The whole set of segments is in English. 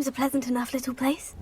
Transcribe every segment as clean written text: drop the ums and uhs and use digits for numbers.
seems a pleasant enough little place.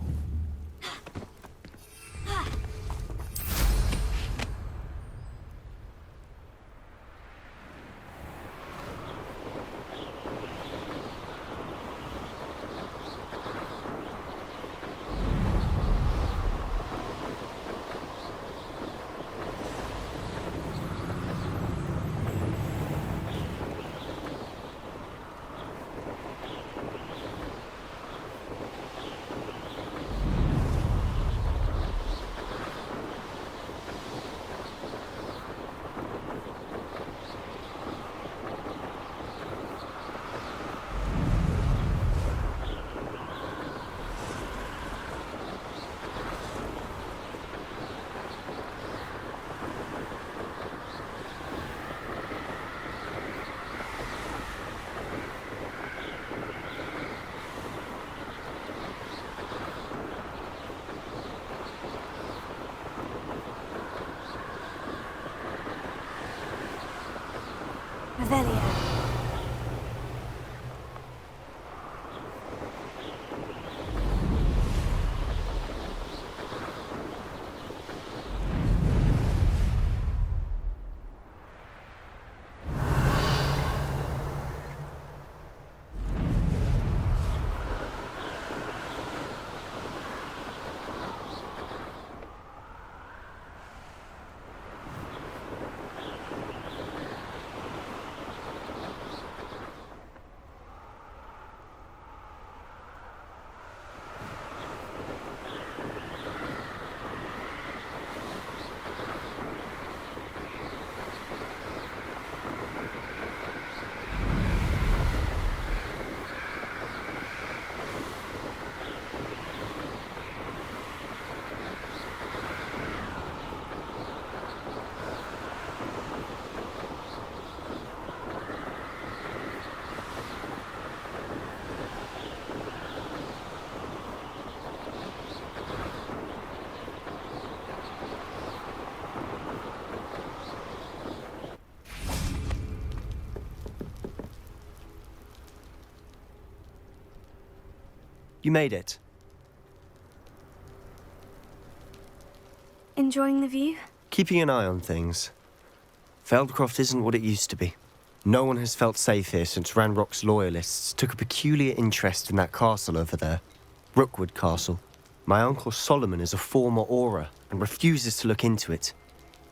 Revelio. You made it. Enjoying the view? Keeping an eye on things. Feldcroft isn't what it used to be. No one has felt safe here since Ranrock's loyalists took a peculiar interest in that castle over there. Rookwood Castle. My uncle Solomon is a former Auror and refuses to look into it,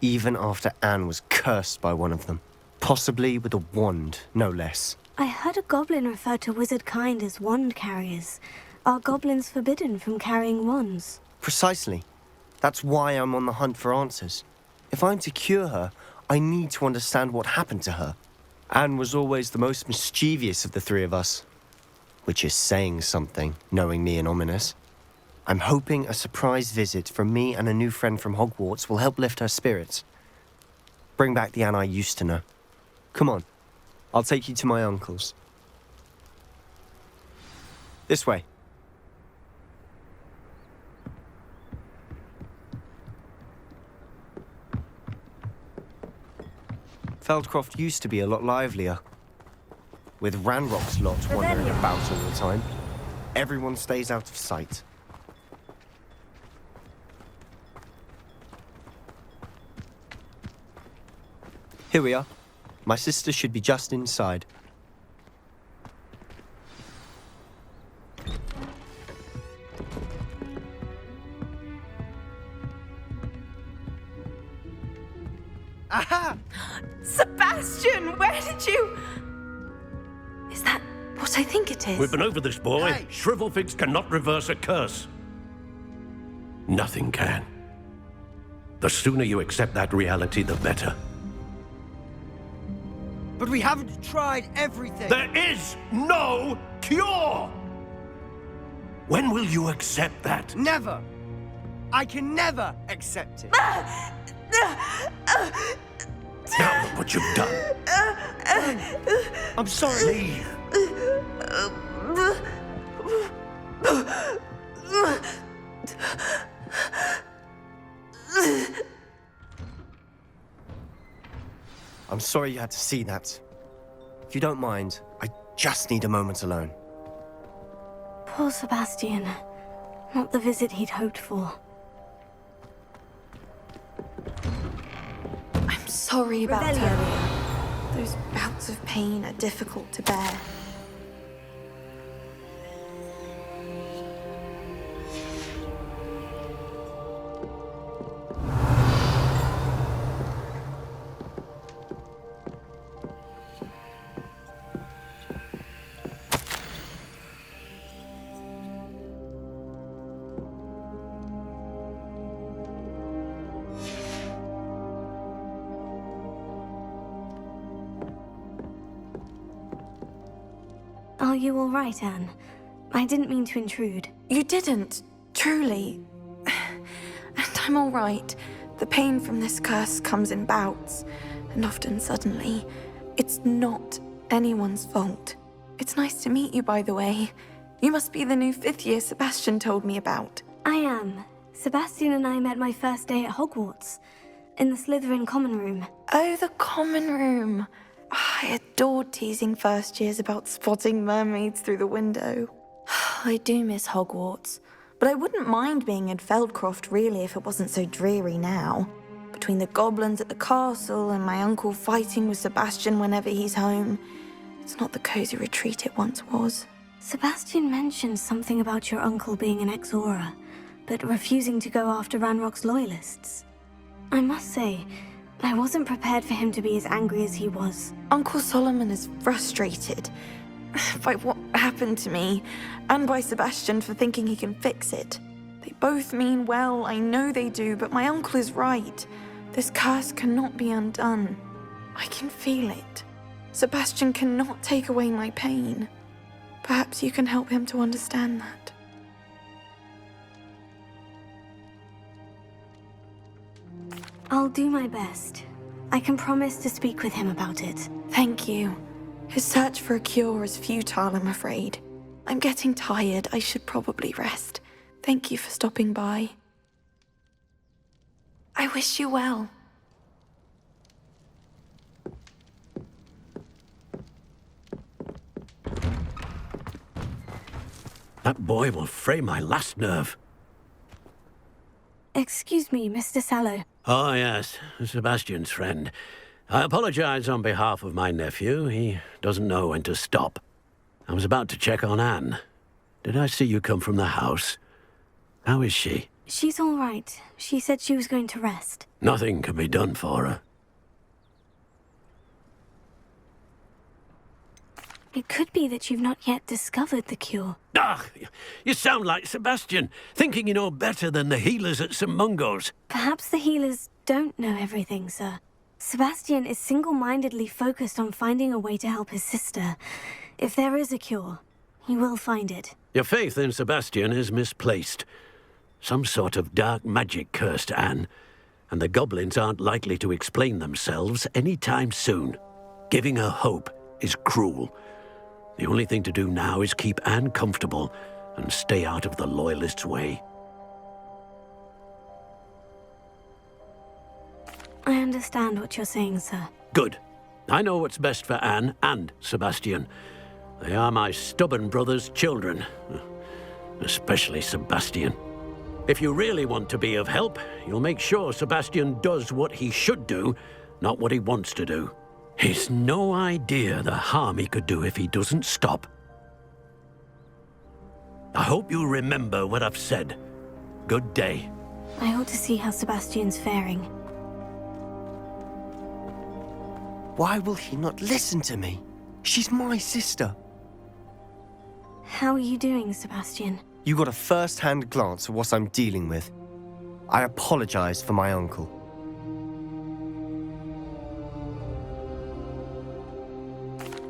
even after Anne was cursed by one of them. Possibly with a wand, no less. I heard a goblin refer to wizard kind as wand carriers. Are goblins forbidden from carrying wands? Precisely. That's why I'm on the hunt for answers. If I'm to cure her, I need to understand what happened to her. Anne was always the most mischievous of the three of us. Which is saying something, knowing me and Ominous. I'm hoping a surprise visit from me and a new friend from Hogwarts will help lift her spirits. Bring back the Anne I used to know. Come on, I'll take you to my uncle's. This way. Feldcroft used to be a lot livelier. With Ranrock's lot wandering about all the time, everyone stays out of sight. Here we are. My sister should be just inside. Aha! Sebastian, where did you... Is that what I think it is? We've been over this, boy. Hey! Shrivelfigs cannot reverse a curse. Nothing can. The sooner you accept that reality, the better. But we haven't tried everything. There is no cure! When will you accept that? Never. I can never accept it. Now look what you've done. I'm sorry. Leave. I'm sorry you had to see that. If you don't mind, I just need a moment alone. Poor Sebastian. Not the visit he'd hoped for. I'm sorry about earlier. Those bouts of pain are difficult to bear. Are you all right, Anne? I didn't mean to intrude. You didn't, truly. And I'm all right. The pain from this curse comes in bouts, and often suddenly. It's not anyone's fault. It's nice to meet you, by the way. You must be the new 5th year Sebastian told me about. I am. Sebastian and I met my first day at Hogwarts, in the Slytherin common room. Oh, the common room. I adored teasing first years about spotting mermaids through the window. I do miss Hogwarts, but I wouldn't mind being in Feldcroft really if it wasn't so dreary now. Between the goblins at the castle and my uncle fighting with Sebastian whenever he's home, it's not the cozy retreat it once was. Sebastian mentioned something about your uncle being an ex-Auror, but refusing to go after Ranrock's loyalists. I must say, I wasn't prepared for him to be as angry as he was. Uncle Solomon is frustrated by what happened to me, and by Sebastian for thinking he can fix it. They both mean well, I know they do, but my uncle is right. This curse cannot be undone. I can feel it. Sebastian cannot take away my pain. Perhaps you can help him to understand that. I'll do my best. I can promise to speak with him about it. Thank you. His search for a cure is futile, I'm afraid. I'm getting tired. I should probably rest. Thank you for stopping by. I wish you well. That boy will fray my last nerve. Excuse me, Mr. Sallow. Oh, yes, Sebastian's friend. I apologize on behalf of my nephew. He doesn't know when to stop. I was about to check on Anne. Did I see you come from the house? How is she? She's all right. She said she was going to rest. Nothing can be done for her. It could be that you've not yet discovered the cure. Ah, you sound like Sebastian, thinking you know better than the healers at St. Mungo's. Perhaps the healers don't know everything, sir. Sebastian is single-mindedly focused on finding a way to help his sister. If there is a cure, he will find it. Your faith in Sebastian is misplaced. Some sort of dark magic cursed Anne, and the goblins aren't likely to explain themselves any time soon. Giving her hope is cruel. The only thing to do now is keep Anne comfortable and stay out of the Loyalists' way. I understand what you're saying, sir. Good. I know what's best for Anne and Sebastian. They are my stubborn brother's children. Especially Sebastian. If you really want to be of help, you'll make sure Sebastian does what he should do, not what he wants to do. He's no idea the harm he could do if he doesn't stop. I hope you'll remember what I've said. Good day. I ought to see how Sebastian's faring. Why will he not listen to me? She's my sister. How are you doing, Sebastian? You got a first-hand glance at what I'm dealing with. I apologize for my uncle.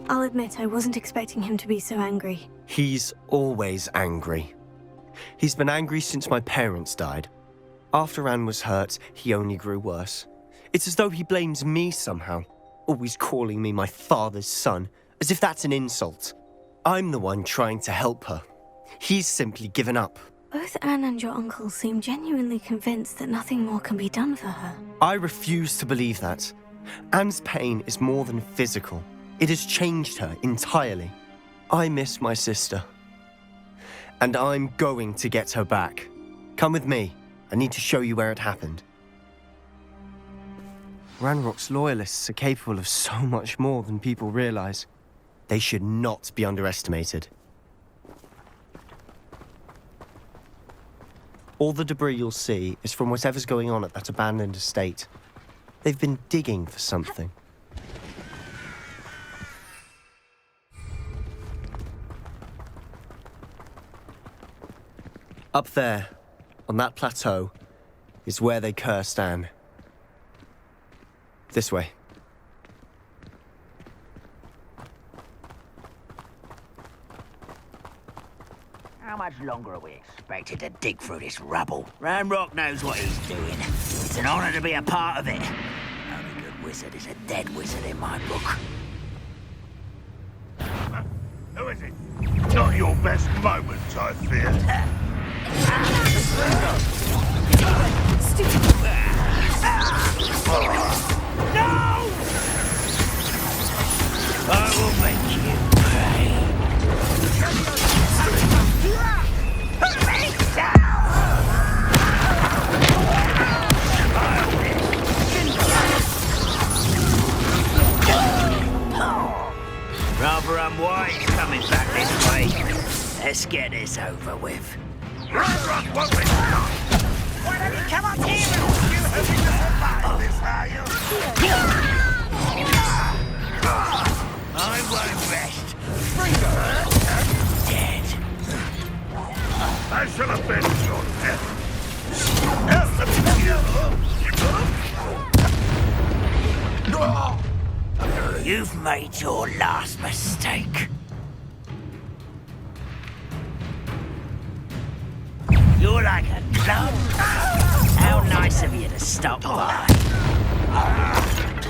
I'll admit I wasn't expecting him to be so angry. He's always angry. He's been angry since my parents died. After Anne was hurt, he only grew worse. It's as though he blames me somehow, always calling me my father's son, as if that's an insult. I'm the one trying to help her. He's simply given up. Both Anne and your uncle seem genuinely convinced that nothing more can be done for her. I refuse to believe that. Anne's pain is more than physical. It has changed her entirely. I miss my sister. And I'm going to get her back. Come with me. I need to show you where it happened. Ranrock's loyalists are capable of so much more than people realize. They should not be underestimated. All the debris you'll see is from whatever's going on at that abandoned estate. They've been digging for something. Up there, on that plateau, is where they cursed Anne. This way. How much longer are we expected to dig through this rubble? Ranrock knows what he's doing. It's an honor to be a part of it. Only good wizard is a dead wizard in my book. Who is it? Not your best moment, I fear. No! I will make you pay. Put me down! Rather unwise coming back this way. Let's get this over with. Ranrock won't be stopped! Why don't you come up here? You hoping to survive this, are you? I won't rest. Dead. I shall avenge your death. You've made your last mistake. You're like a club. How nice of you to stop by.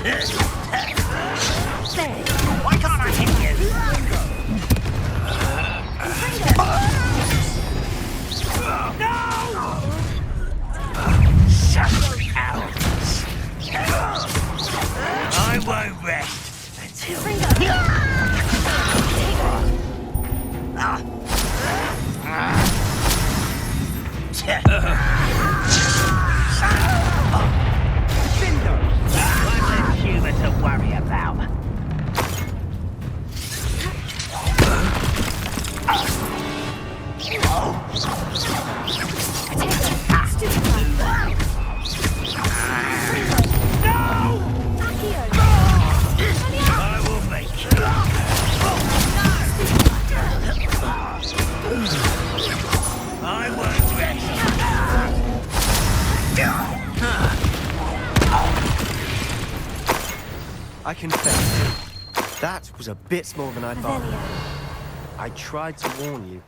There. Why can't I hit you? No! Such cowards. I won't rest until... One human to worry about. I will make you. I won't rest. I confess, that was a bit more than I thought. I tried to warn you.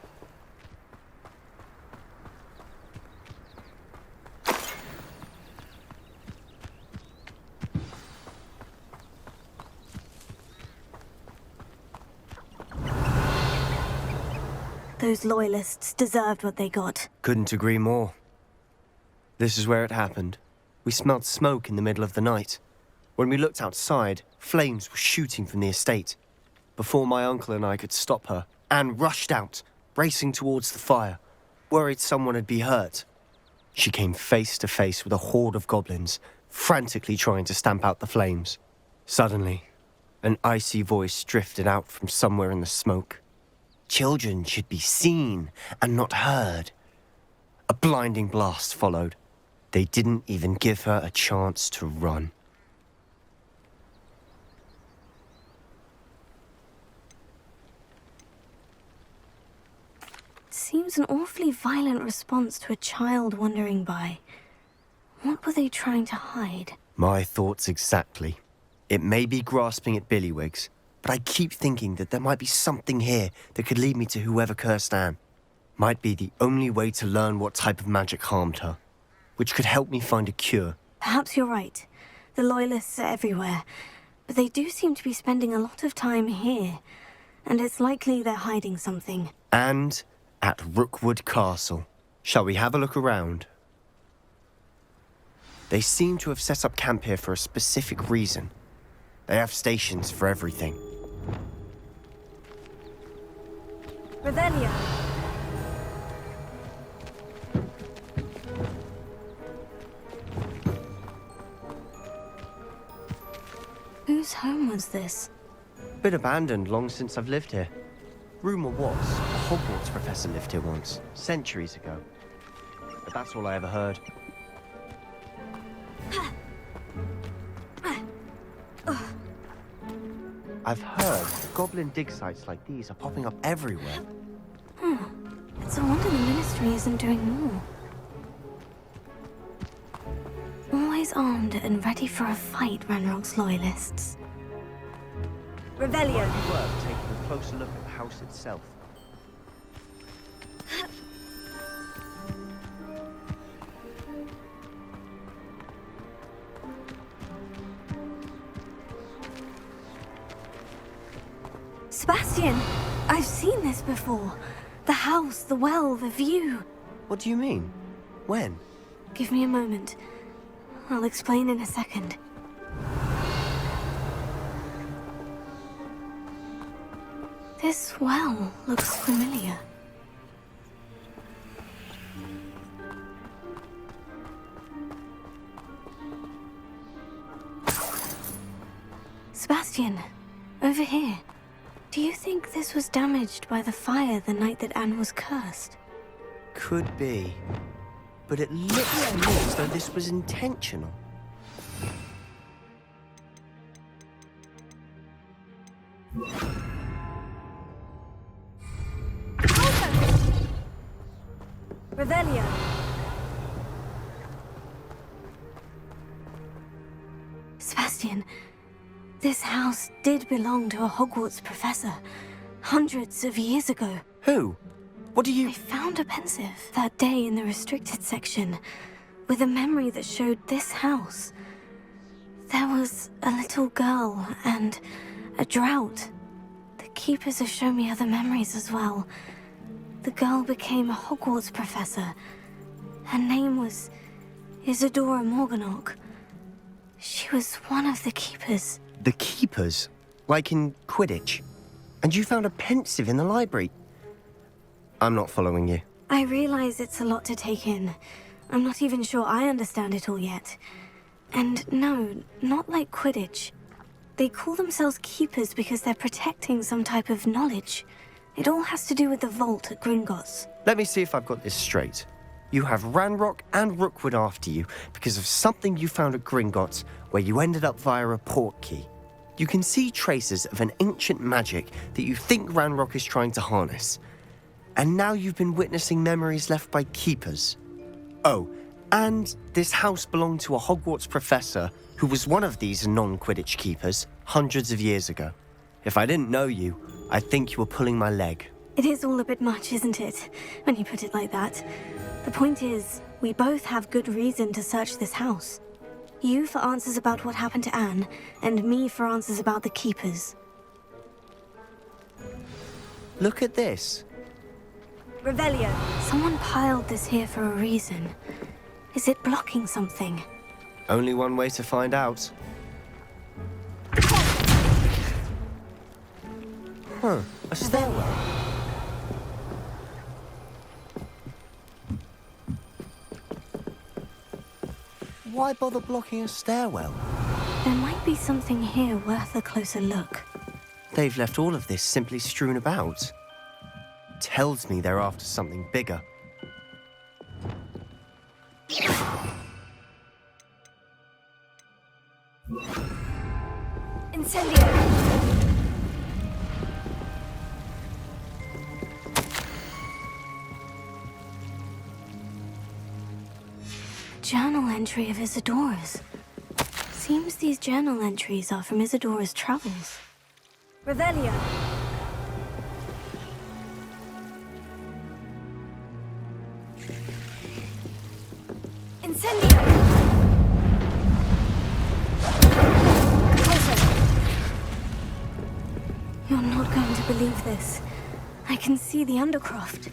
Those loyalists deserved what they got. Couldn't agree more. This is where it happened. We smelled smoke in the middle of the night. When we looked outside, flames were shooting from the estate. Before my uncle and I could stop her, Anne rushed out, racing towards the fire, worried someone had been hurt. She came face to face with a horde of goblins, frantically trying to stamp out the flames. Suddenly, an icy voice drifted out from somewhere in the smoke. Children should be seen and not heard. A blinding blast followed. They didn't even give her a chance to run. Seems an awfully violent response to a child wandering by. What were they trying to hide? My thoughts exactly. It may be grasping at Billywigs, but I keep thinking that there might be something here that could lead me to whoever cursed Anne. Might be the only way to learn what type of magic harmed her, which could help me find a cure. Perhaps you're right. The Loyalists are everywhere, but they do seem to be spending a lot of time here, and it's likely they're hiding something. And at Rookwood Castle. Shall we have a look around? They seem to have set up camp here for a specific reason. They have stations for everything. Revelia! Whose home was this? Been abandoned long since I've lived here. Rumour was, a Hogwarts professor lived here once, centuries ago. But that's all I ever heard. I've heard goblin dig sites like these are popping up everywhere. It's a wonder the Ministry isn't doing more. Always armed and ready for a fight, Ranrock's loyalists. Revelio. Worth taking a closer look at the house itself. Sebastian, I've seen this before. The house, the well, the view. What do you mean? When? Give me a moment. I'll explain in a second. This well looks familiar. Sebastian, over here. Do you think this was damaged by the fire the night that Anne was cursed? Could be. But it looks to me as though this was intentional. Revelio. Sebastian, this house did belong to a Hogwarts professor, hundreds of years ago. Who? What do you... I found a pensive that day in the restricted section, with a memory that showed this house. There was a little girl and a drought. The keepers have shown me other memories as well. The girl became a Hogwarts professor. Her name was Isadora Morganach. She was one of the keepers. The keepers? Like in Quidditch? And you found a pensive in the library? I'm not following you. I realize it's a lot to take in. I'm not even sure I understand it all yet. And no, not like Quidditch. They call themselves keepers because they're protecting some type of knowledge. It all has to do with the vault at Gringotts. Let me see if I've got this straight. You have Ranrock and Rookwood after you because of something you found at Gringotts where you ended up via a port key. You can see traces of an ancient magic that you think Ranrock is trying to harness. And now you've been witnessing memories left by keepers. Oh, and this house belonged to a Hogwarts professor who was one of these non-Quidditch keepers hundreds of years ago. If I didn't know you, I'd think you were pulling my leg. It is all a bit much, isn't it, when you put it like that? The point is, we both have good reason to search this house. You for answers about what happened to Anne, and me for answers about the keepers. Look at this. Revelio. Someone piled this here for a reason. Is it blocking something? Only one way to find out. Huh, a stairwell. Why bother blocking a stairwell? There might be something here worth a closer look. They've left all of this simply strewn about. Tells me they're after something bigger. Incendio! Journal entry of Isadora's. Seems these journal entries are from Isadora's travels. Revelio. Incendio! You're not going to believe this. I can see the Undercroft.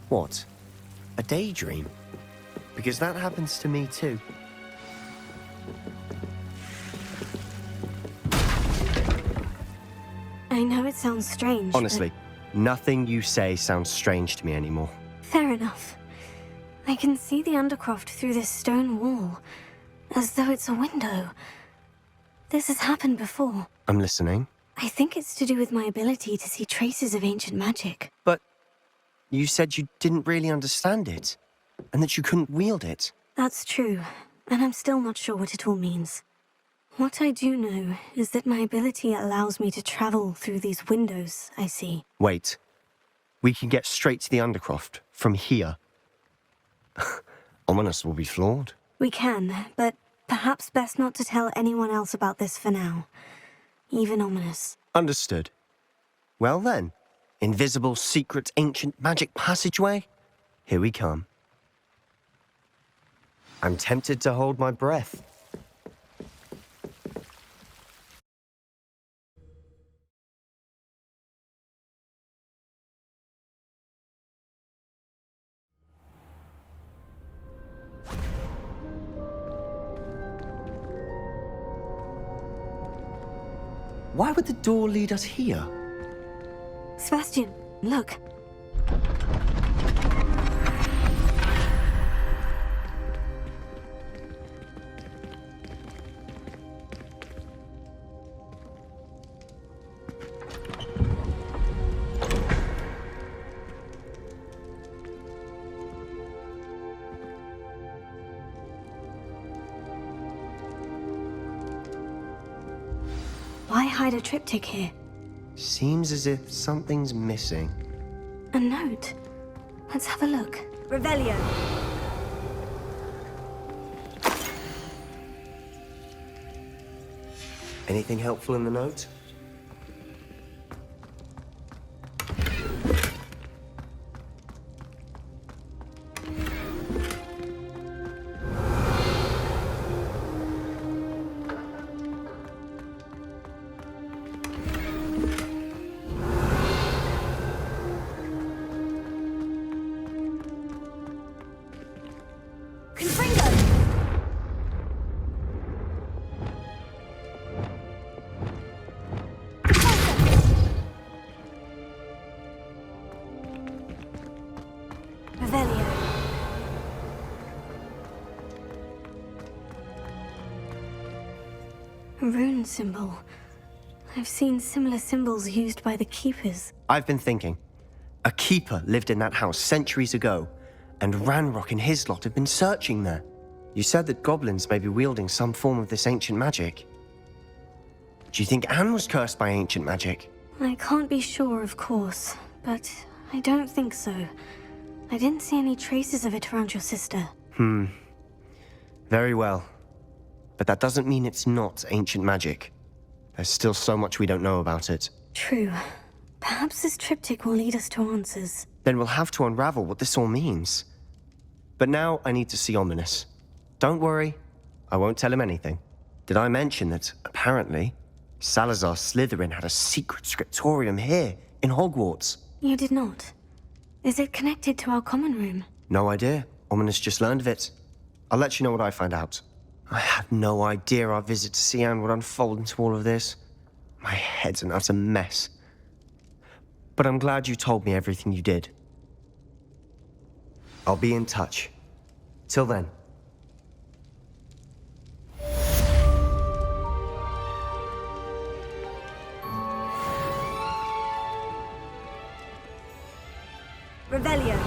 What? A daydream? Because that happens to me too. I know it sounds strange. Honestly, nothing you say sounds strange to me anymore. Fair enough. I can see the Undercroft through this stone wall, as though it's a window. This has happened before. I'm listening. I think it's to do with my ability to see traces of ancient magic. But you said you didn't really understand it, and that you couldn't wield it. That's true, and I'm still not sure what it all means. What I do know is that my ability allows me to travel through these windows I see. Wait. We can get straight to the Undercroft from here. Ominous will be floored. We can, but perhaps best not to tell anyone else about this for now. Even Ominous. Understood. Well then, invisible, secret, ancient magic passageway? Here we come. I'm tempted to hold my breath. Why would the door lead us here? Sebastian, look. Why hide a triptych here? Seems as if something's missing. A note. Let's have a look. Revelio. Anything helpful in the note? Revelio. A rune symbol. I've seen similar symbols used by the Keepers. I've been thinking. A keeper lived in that house centuries ago, and Ranrock and his lot have been searching there. You said that goblins may be wielding some form of this ancient magic. Do you think Anne was cursed by ancient magic? I can't be sure, of course, but I don't think so. I didn't see any traces of it around your sister. Very well. But that doesn't mean it's not ancient magic. There's still so much we don't know about it. True. Perhaps this triptych will lead us to answers. Then we'll have to unravel what this all means. But now I need to see Ominous. Don't worry, I won't tell him anything. Did I mention that, apparently, Salazar Slytherin had a secret scriptorium here, in Hogwarts? You did not. Is it connected to our common room? No idea. Ominous just learned of it. I'll let you know what I find out. I had no idea our visit to see Anne would unfold into all of this. My head's an utter mess. But I'm glad you told me everything you did. I'll be in touch. Till then. Revelio.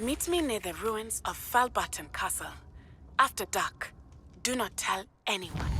Meet me near the ruins of Falbaton Castle. After dark. Do not tell anyone.